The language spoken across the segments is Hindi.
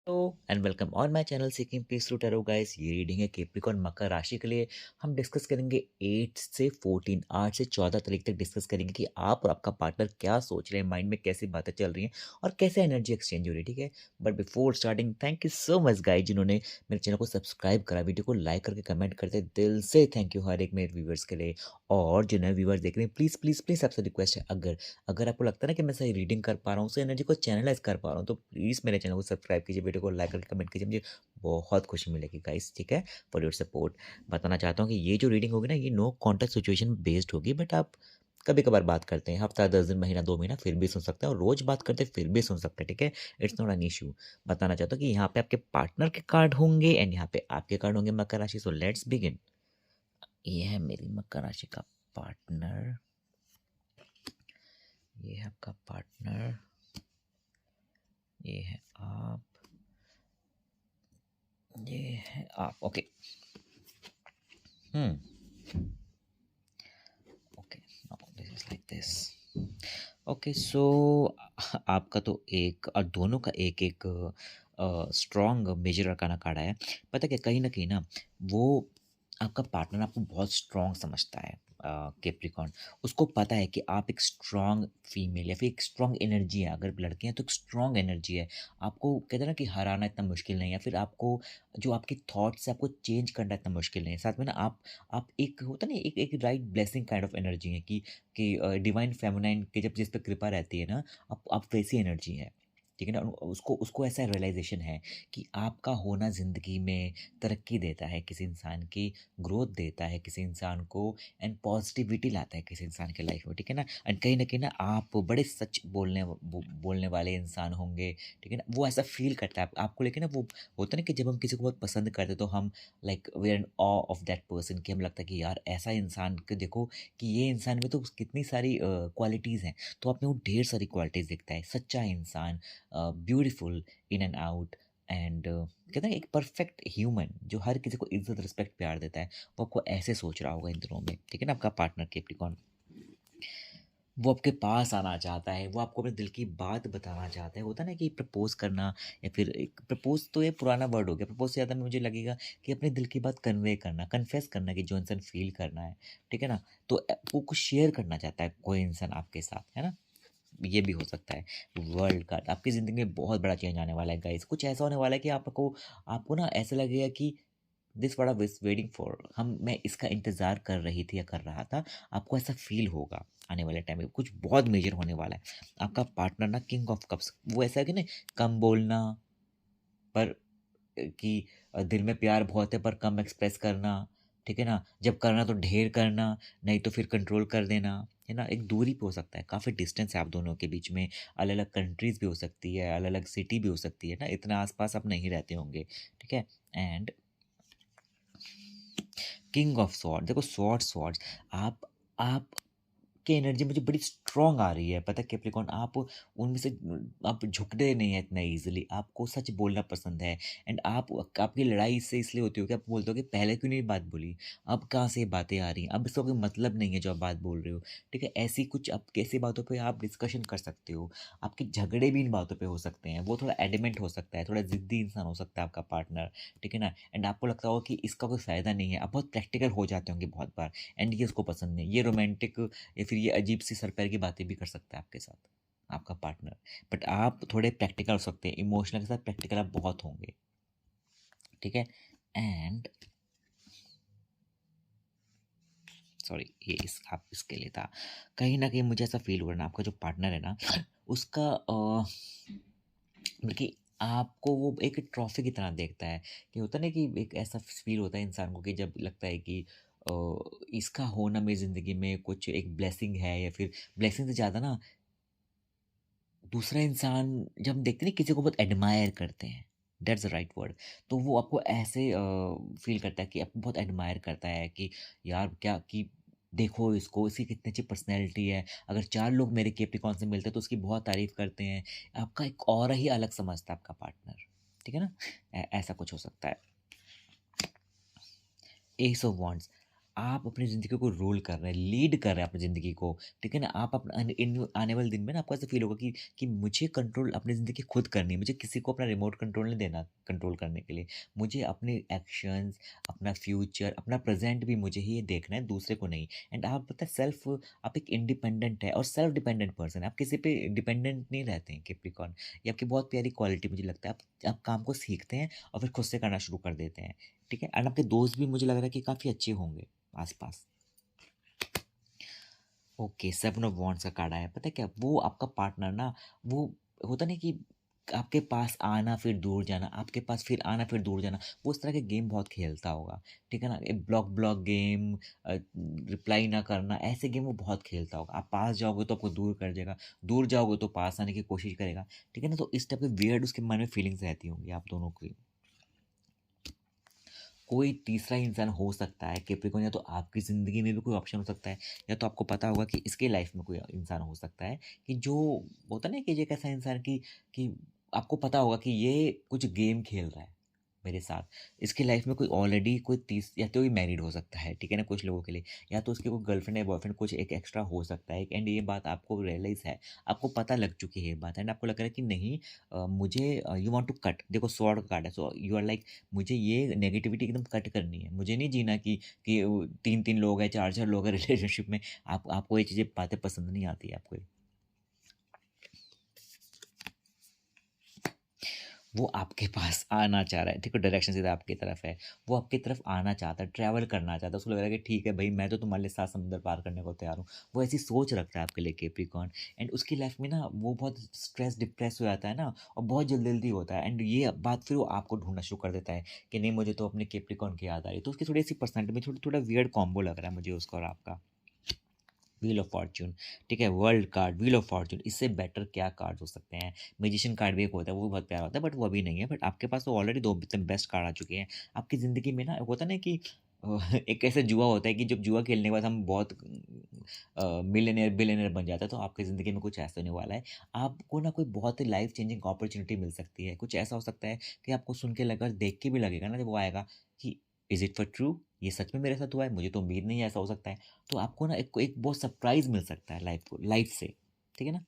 Hello and welcome on my channel seeking peace through tarot guys. ये रीडिंग है कैप्रिकॉर्न मकर राशि के लिए। हम डिस्कस करेंगे 8 से 14 8 से 14 तारीख तक डिस्कस करेंगे कि आप और आपका पार्टनर क्या सोच रहे हैं, माइंड में कैसी बातें चल रही हैं और कैसे एनर्जी एक्सचेंज हो रही है। ठीक है, but before starting thank you so much guys जिन्होंने मेरे चैनल को सब्सक्राइब करा, वीडियो को लाइक करके कमेंट करते, दिल से थैंक यू हर एक मेरे व्यूवर्स के लिए। और जो नए व्यूवर्स देख रहे हैं, प्लीज़ प्लीज़ प्लीज़ आपसे रिक्वेस्ट है, अगर अगर आपको लगता है ना कि मैं सही रीडिंग कर पा रहा हूँ, सही एनर्जी को चैनलाइज कर पा रहा हूँ, तो प्लीज़ मेरे चैनल को सब्सक्राइब कीजिए, वीडियो को लाइक करके कमेंट कीजिए, मुझे बहुत खुशी मिलेगी गाइस। ठीक है, फॉर योर सपोर्ट। बताना चाहता हूँ कि ये जो रीडिंग होगी ना, ये नो कॉन्टेक्स्ट सिचुएशन बेस्ड होगी, बट आप कभी कभार बात करते हैं, हफ्ता 10 दिन महीना 2 महीना फिर भी सुन सकते हैं, और रोज बात करते हैं फिर भी सुन सकते हैं। ठीक है, इट्स नॉट एन इशू। बताना चाहता हूँ कि यहाँ पे आपके पार्टनर के कार्ड होंगे एंड यहाँ पे आपके कार्ड होंगे मकर राशि। So let's begin. ये है मेरी मकर राशि का पार्टनर, ये है आपका पार्टनर, ये है आप, ये है आप। Okay, okay, now this is like this. Okay, so आपका तो एक और दोनों का एक एक स्ट्रॉन्ग मेजर अरकाना कार्ड है। पता क्या, कहीं ना कहीं ना वो आपका पार्टनर आपको बहुत स्ट्रॉन्ग समझता है। कैप्रिकॉर्न, उसको पता है कि आप एक स्ट्रॉन्ग फीमेल या फिर एक स्ट्रॉन्ग एनर्जी है। अगर लड़के हैं तो एक स्ट्रॉन्ग एनर्जी है। आपको कहते हैं ना कि हराना इतना मुश्किल नहीं है, या फिर आपको जो आपके थॉट्स है आपको चेंज करना इतना मुश्किल नहीं है। साथ में ना आप एक होता है ना, एक एक right blessing kind of energy है कि डिवाइन फेमिनाइन की जब जिस पे कृपा रहती है ना, आप वैसी एनर्जी है। ठीक है ना, उसको उसको ऐसा रियलाइजेशन है कि आपका होना ज़िंदगी में तरक्की देता है, किसी इंसान की ग्रोथ देता है किसी इंसान को, एंड पॉजिटिविटी लाता है किसी इंसान के लाइफ में। ठीक है ना, एंड कहीं ना आप बड़े सच बोलने वाले इंसान होंगे। ठीक है ना, वो ऐसा फील करता है आपको लेकिन ना, वो होता है ना कि जब हम किसी को बहुत पसंद करते हैं तो हम like we are in awe of that person, कि हम लगता है कि यार ऐसा इंसान को देखो, कि ये इंसान में तो कितनी सारी क्वालिटीज़ हैं। तो आप में वो ढेर सारी क्वालिटीज़ दिखता है, सच्चा इंसान, beautiful in and out, and कहते हैं एक परफेक्ट ह्यूमन जो हर किसी को इज्जत रिस्पेक्ट प्यार देता है। वो आपको ऐसे सोच रहा होगा इन दिनों में। ठीक है ना, आपका पार्टनर कैप्रिकॉर्न, वो आपके पास आना चाहता है, वो आपको अपने दिल की बात बताना चाहता है। होता है ना कि प्रपोज करना, या फिर एक प्रपोज तो ये पुराना वर्ड हो गया, प्रपोज से ज़्यादा मुझे लगेगा कि अपने दिल की बात कन्वे करना, कन्फेस करना, कि जो इंसान फील करना है। ठीक है ना, तो वो कुछ शेयर करना चाहता है कोई इंसान आपके साथ, है ना। ये भी हो सकता है। वर्ल्ड का आपकी ज़िंदगी में बहुत बड़ा चेंज आने वाला है गाइस। कुछ ऐसा होने वाला है कि आपको आपको ना ऐसा लगेगा कि this what I was waiting for, हम मैं इसका इंतज़ार कर रही थी या कर रहा था। आपको ऐसा फ़ील होगा आने वाले टाइम में, कुछ बहुत मेजर होने वाला है। आपका पार्टनर ना किंग ऑफ कप्स, वो ऐसा है कि नहीं, कम बोलना पर कि दिल में प्यार बहुत है पर कम एक्सप्रेस करना। ठीक है ना, जब करना तो ढेर करना, नहीं तो फिर कंट्रोल कर देना। है ना, एक दूरी पे हो सकता है, काफ़ी डिस्टेंस है आप दोनों के बीच में। अलग अलग कंट्रीज भी हो सकती है, अलग अलग सिटी भी हो सकती है ना, इतना आसपास आप नहीं रहते होंगे। ठीक है, एंड किंग ऑफ स्वॉर्ड, देखो स्वॉर्ड स्वॉर्ड्स, आप की एनर्जी मुझे बड़ी स्ट्रांग आ रही है। पता है कैप्रिकॉर्न, आप उनमें से आप झुकते नहीं है इतना इजीली, आपको सच बोलना पसंद है। एंड आप आपकी लड़ाई इससे इसलिए होती हो कि आप बोलते हो कि पहले क्यों नहीं बात बोली, अब कहाँ से ये बातें आ रही हैं, अब इसका कोई मतलब नहीं है जो आप बात बोल रहे हो। ठीक है, ऐसी कुछ आप कैसी बातों पे आप डिस्कशन कर सकते हो। आपके झगड़े भी इन बातों पे हो सकते हैं। वो थोड़ा एडिमेंट हो सकता है, थोड़ा ज़िद्दी इंसान हो सकता है आपका पार्टनर। ठीक है ना, एंड आपको लगता होगा कि इसका कोई फ़ायदा नहीं है, आप बहुत प्रैक्टिकल हो जाते होंगे बहुत बार, एंड ये उसको पसंद नहीं, ये रोमांटिक या फिर ये अजीब सी सर पैर की बातें भी कर सकता है आपके साथ, आपका पार्टनर। बट आप थोड़े प्रैक्टिकल हो सकते हैं, इमोशनल के साथ प्रैक्टिकल आप बहुत होंगे। ठीक है, एंड सॉरी, ये इस आप इसके लिए था। कहीं ना कहीं मुझे ऐसा फील हो रहा है ना, आपका जो पार्टनर है ना, उसका बल्कि आपको वो एक ट्रॉफी की तरह देखता है। कि होता है ना कि एक ऐसा फील होता है इंसान को कि जब लगता है कि अ, इसका होना मेरी ज़िंदगी में कुछ एक ब्लेसिंग है, या फिर ब्लेसिंग से ज़्यादा ना, दूसरा इंसान जब हम देखते हैं ना किसी को बहुत एडमायर करते हैं, दैट्स द राइट वर्ड। तो वो आपको ऐसे फील करता है कि आपको बहुत एडमायर करता है कि यार क्या, कि देखो इसको, इसकी कितनी अच्छी पर्सनैलिटी है। अगर 4 लोग मेरे कैप्रिकॉर्न से मिलते हैं तो उसकी बहुत तारीफ करते हैं। आपका एक और ही अलग समझता है आपका पार्टनर। ठीक है ना, ऐसा कुछ हो सकता है। एस ऑफ वॉन्ड्स, आप अपनी ज़िंदगी को रूल कर रहे हैं, लीड कर रहे हैं अपनी ज़िंदगी को, ठीक है ना? आप अपना इन आने वाले दिन में ना आपको ऐसा फ़ील होगा कि मुझे कंट्रोल अपनी ज़िंदगी खुद करनी है, मुझे किसी को अपना रिमोट कंट्रोल नहीं देना कंट्रोल करने के लिए। मुझे अपने एक्शंस, अपना फ्यूचर, अपना प्रेज़ेंट भी मुझे ही देखना है, दूसरे को नहीं। एंड आप पता है आप एक इंडिपेंडेंट है और सेल्फ डिपेंडेंट पर्सन है, आप किसी पे डिपेंडेंट नहीं रहते हैं कैप्रिकॉर्न। ये आपकी बहुत प्यारी क्वालिटी मुझे लगता है। आप काम को सीखते हैं और फिर खुद से करना शुरू कर देते हैं, ठीक है? एंड आपके दोस्त भी मुझे लग रहा है कि काफ़ी अच्छे होंगे आस-पास। ओके, 7 ऑफ वांड्स का कार्ड आया। पता है क्या? वो आपका पार्टनर ना, वो होता नहीं कि आपके पास आना फिर दूर जाना, आपके पास फिर आना फिर दूर जाना, वो उस तरह के गेम बहुत खेलता होगा, ठीक है ना? ये ब्लॉक ब्लॉक गेम, रिप्लाई ना करना, ऐसे गेम वो बहुत खेलता होगा। आप पास जाओगे तो आपको दूर कर देगा, दूर जाओगे तो पास आने की कोशिश करेगा, ठीक है ना? तो इस टाइप के वियर्ड उसके मन में फीलिंग्स रहती होंगी आप दोनों की। कोई तीसरा इंसान हो सकता है कैप्रिकॉर्न, या तो आपकी ज़िंदगी में भी कोई ऑप्शन हो सकता है, या तो आपको पता होगा कि इसके लाइफ में कोई इंसान हो सकता है कि जो होता है ना कि एक ऐसा इंसान कि आपको पता होगा कि ये कुछ गेम खेल रहा है मेरे साथ। इसकी लाइफ में कोई ऑलरेडी कोई तीस या तो ये मैरिड हो सकता है, ठीक है ना, कुछ लोगों के लिए, या तो उसकी कोई गर्लफ्रेंड या बॉयफ्रेंड कुछ एक एक्स्ट्रा हो सकता है। एंड ये बात आपको रियलाइज़ है, आपको पता लग चुकी है ये बात, एंड आपको लग रहा है कि नहीं, मुझे यू वांट टू कट। देखो स्वॉर्ड कार्ड है, सो यू आर लाइक मुझे ये नेगेटिविटी एकदम कट करनी है। मुझे नहीं जीना कि 3-3 लोग हैं, 4-4 लोग हैं रिलेशनशिप में। आपको ये चीज़ें बातें पसंद नहीं आती है आपको ये। वो आपके पास आना चाह रहा है, ठीक है, डायरेक्शन सीधा आपकी तरफ है। वो आपकी तरफ आना चाहता है, ट्रैवल करना चाहता है। उसको लग रहा है कि ठीक है भई, मैं तो तुम्हारे लिए 7 समुंदर पार करने को तैयार हूँ। वो ऐसी सोच रखता है आपके लिए कैप्रिकॉर्न। एंड उसकी लाइफ़ में ना वो बहुत स्ट्रेस डिप्रेस हो जाता है ना, और बहुत जल्दी-जल्दी होता है। एंड ये बात फिर वो आपको ढूँढना शुरू कर देता है कि नहीं, मुझे तो अपने कैप्रिकॉर्न की याद आ रही है। तो उसकी थोड़ी-सी पर्सनैलिटी में थोड़ा वियर्ड कॉम्बो लग रहा है मुझे उसका और आपका। व्हील ऑफ फॉर्च्यून, ठीक है, world card, wheel of Fortune, इससे बेटर क्या कार्ड्स हो सकते हैं? मैजिशियन कार्ड भी एक होता है, वो भी बहुत प्यारा होता है, बट वो अभी नहीं है। बट आपके पास तो ऑलरेडी 2 बेस्ट कार्ड आ चुके हैं। आपकी ज़िंदगी में ना होता है ना कि एक ऐसा जुआ होता है कि जब जुआ खेलने के बाद हम बहुत मिलियनेयर, बिलियनेयर बन जाते हैं, तो आपकी ज़िंदगी में कुछ ऐसा होने वाला है। आपको ना कोई बहुत ही लाइफ़ चेंजिंग अपॉर्च्युनिटी मिल सकती है। कुछ ऐसा हो सकता है कि आपको सुन के लगा, देख के भी लगेगा ना जब वो आएगा कि इज़ इट फॉर ट्रू? ये सच में मेरे साथ हुआ है? मुझे तो उम्मीद नहीं है ऐसा हो सकता है। तो आपको ना एक बहुत सरप्राइज़ मिल सकता है लाइफ़ से, ठीक है ना?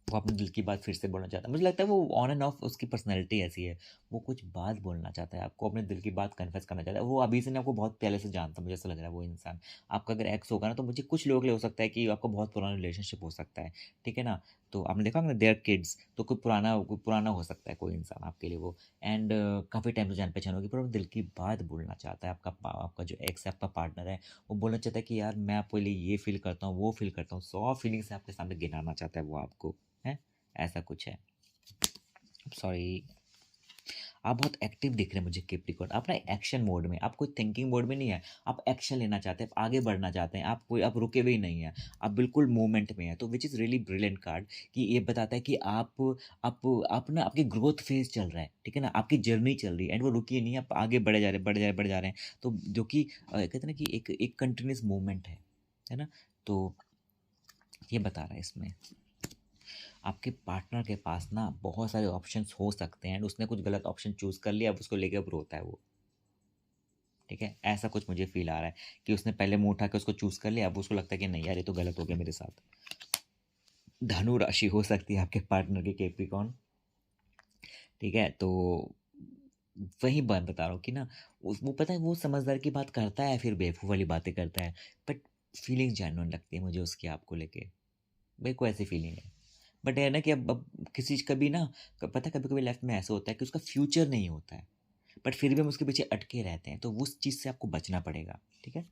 वो अपने दिल की बात फिर से बोलना चाहता है। मुझे लगता है वो ऑन एंड ऑफ उसकी पर्सनैलिटी ऐसी है। वो कुछ बात बोलना चाहता है, आपको अपने दिल की बात कन्फेस करना चाहता है। वो अभी से नहीं, आपको बहुत पहले से जानता है, मुझे ऐसा लग रहा है वो इंसान। आपका अगर एक्स होगा ना, तो मुझे कुछ लोगों के लिए हो सकता है कि आपका बहुत पुराना रिलेशनशिप हो सकता है, ठीक है ना? तो आपने देखा होगा ना देयर किड्स, तो कोई पुराना हो सकता है कोई इंसान आपके लिए वो। एंड काफ़ी टाइम से जान-पहचान होगी, पर वो दिल की बात बोलना चाहता है। आपका जो एक्स है, आपका पार्टनर है, वो बोलना चाहता है कि यार मैं आपके लिए ये फ़ील करता हूँ, वो फ़ील करता हूँ। 100 फीलिंग्स आपके सामने गिनाना चाहता है वो आपको, हैं? ऐसा कुछ है। सॉरी, आप बहुत एक्टिव दिख रहे हैं मुझे कैप्रिकॉर्न। आप ना एक्शन मोड में, आप कोई थिंकिंग मोड में नहीं है। आप एक्शन लेना चाहते हैं, आप आगे बढ़ना चाहते हैं, आप रुके हुए ही नहीं हैं। आप बिल्कुल मूवमेंट में हैं। तो which is really brilliant card कि ये बताता है कि आप ना आपकी ग्रोथ फेज़ चल रहा है, ठीक है ना? आपकी जर्नी चल रही है एंड वो रुकी नहीं है, आप आगे बढ़े जा रहे हैं, बढ़े जा रहे हैं। तो जो कि कहते हैं ना कि एक एक कंटीन्यूअस मूवमेंट है ना? तो ये बता रहा है इसमें। आपके पार्टनर के पास ना बहुत सारे ऑप्शंस हो सकते हैं एंड उसने कुछ गलत ऑप्शन चूज़ कर लिया, अब उसको लेके अब रोता है वो, ठीक है? ऐसा कुछ मुझे फ़ील आ रहा है कि उसने पहले मुँह उठा के उसको चूज़ कर लिया, अब उसको लगता है कि नहीं यार, ये तो गलत हो गया मेरे साथ। धनु राशि हो सकती है आपके पार्टनर की कैप्रिकॉर्न, ठीक है? तो वही बात बता रहा हूँ कि ना वो पता है, वो समझदार की बात करता है फिर बेवकूफ़ वाली बातें करता है, बट फीलिंग जेन्युइन लगती है मुझे उसकी आपको लेके। मेरे को ऐसी फीलिंग है। बट ये है ना कि अब किसी चीज़ कभी ना पता है, कभी-कभी लाइफ में ऐसा होता है कि उसका फ्यूचर नहीं होता है, बट फिर भी हम उसके पीछे अटके रहते हैं, तो उस चीज़ से आपको बचना पड़ेगा, ठीक है?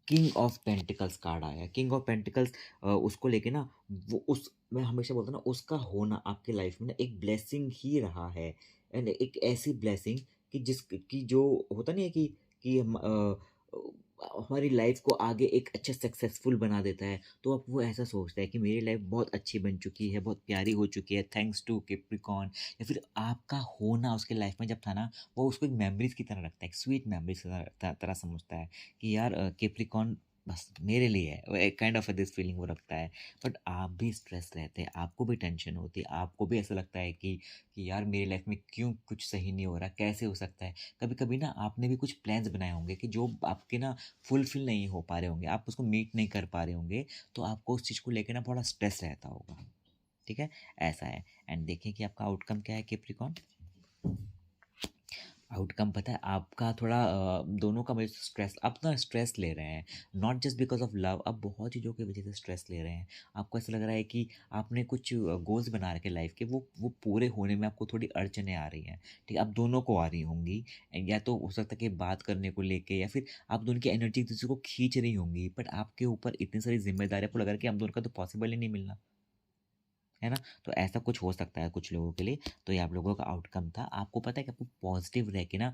किंग ऑफ पेंटिकल्स कार्ड आया है। किंग ऑफ पेंटिकल्स उसको लेके ना, वो उस मैं हमेशा बोलता हूँ ना, उसका होना आपके लाइफ में ना एक ब्लेसिंग ही रहा है। एंड एक ऐसी ब्लेसिंग कि जो होता नहीं है कि हमारी लाइफ को आगे एक अच्छा सक्सेसफुल बना देता है। तो अब वो ऐसा सोचता है कि मेरी लाइफ बहुत अच्छी बन चुकी है, बहुत प्यारी हो चुकी है, थैंक्स टू कैप्रिकॉर्न। या फिर आपका होना उसके लाइफ में जब था ना, वो उसको एक मेमोरीज़ की तरह रखता है, एक स्वीट मेमोरीज़ की तरह तरह समझता है कि यार कैप्रिकॉर्न बस मेरे लिए है, वो एक काइंड ऑफ दिस फीलिंग वो रखता है। बट आप भी स्ट्रेस रहते हैं, आपको भी टेंशन होती है, आपको भी ऐसा लगता है कि यार मेरी लाइफ में क्यों कुछ सही नहीं हो रहा, कैसे हो सकता है? कभी-कभी ना आपने भी कुछ प्लान्स बनाए होंगे कि जो आपके ना फुलफिल नहीं हो पा रहे होंगे, आप उसको मीट नहीं कर पा रहे होंगे, तो आपको उस चीज़ को लेके ना बड़ा स्ट्रेस रहता होगा, ठीक है? ऐसा है। एंड देखिए कि आपका आउटकम क्या है कैप्रिकॉर्न। आउटकम पता है आपका थोड़ा दोनों का वजह से स्ट्रेस, आप ना स्ट्रेस ले रहे हैं, not just because of love, आप बहुत चीज़ों की वजह से स्ट्रेस ले रहे हैं। आपको ऐसा लग रहा है कि आपने कुछ गोल्स बना रखे लाइफ के, वो पूरे होने में आपको थोड़ी अड़चनें आ रही हैं, ठीक है? आप दोनों को आ रही होंगी। या तो हो सकता है कि बात करने को लेके, या फिर आप दोनों की एनर्जी एक दूसरे को खींच रही होंगी, बट आपके ऊपर इतनी सारी जिम्मेदारी, आपको लग रहा है कि हम दोनों का तो पॉसिबल ही नहीं मिलना, है ना? तो ऐसा कुछ हो सकता है कुछ लोगों के लिए। तो ये आप लोगों का आउटकम था। आपको पता है कि आपको पॉज़िटिव रह के ना,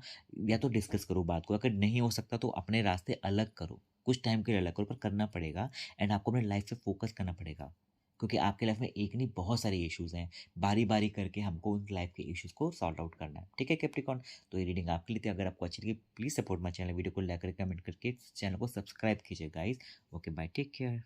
या तो डिस्कस करो बात को, अगर नहीं हो सकता तो अपने रास्ते अलग करो। कुछ टाइम के लिए अलग करो, पर करना पड़ेगा। एंड आपको अपनी लाइफ़ पे फ़ोकस करना पड़ेगा। क्योंकि आपकी लाइफ़ में एक नहीं, बहुत सारे इश्यूज़ हैं। बारी-बारी करके हमको उन लाइफ़ के इश्यूज़ को सॉर्ट आउट करना है। ठीक है कैप्रिकॉर्न? तो ये रीडिंग आपके लिए थी। अगर आपको अच्छी लगी, please support my channel. Video को लाइक करके, कमेंट करके चैनल को सब्सक्राइब कीजिए guys. Okay bye, take care.